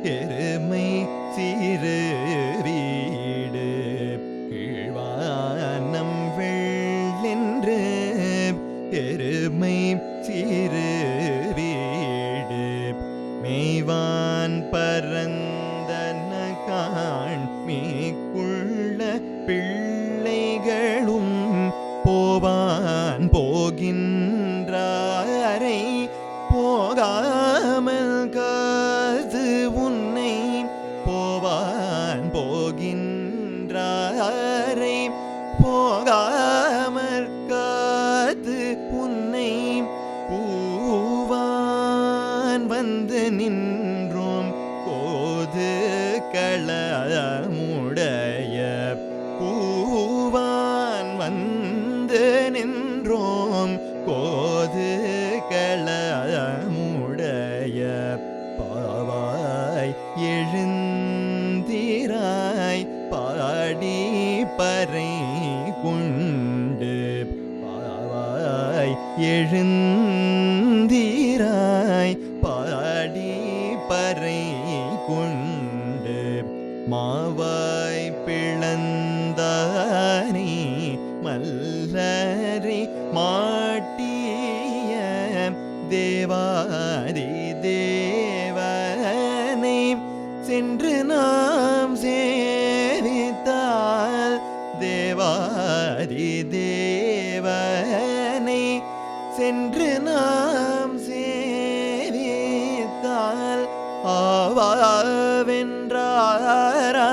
எருமை சிறு வீடு கீழ்வானம் வெள்ளென்று எருமை சிறு வீடு மேய்வான் பரந்தன காண் மீக்குள்ள பிள்ளைகளும் போவான் போகின்றாரை போகாமல் காது உன்னை போவான் போகின்றாரை போகாமல் காது உன்னை பூவான் வந்து நின்றோம் கோது களமுடைய பூவான் வந்து நின்றோம் கோது களமுடைய பாவாய் எழுந்திராய் பாடி பறை கொண்டு பாவாய் எழுந்திராய் பாடி பறை கொண்டு மாவாய் பிளந்தானே மல்லரை மாட்டிய தேவாதி தேவனை சென்று நாம் சேவித்தால் தேவாதி தேவனை சென்று நாம் சேவித்தால் ஆவாவென்றாரா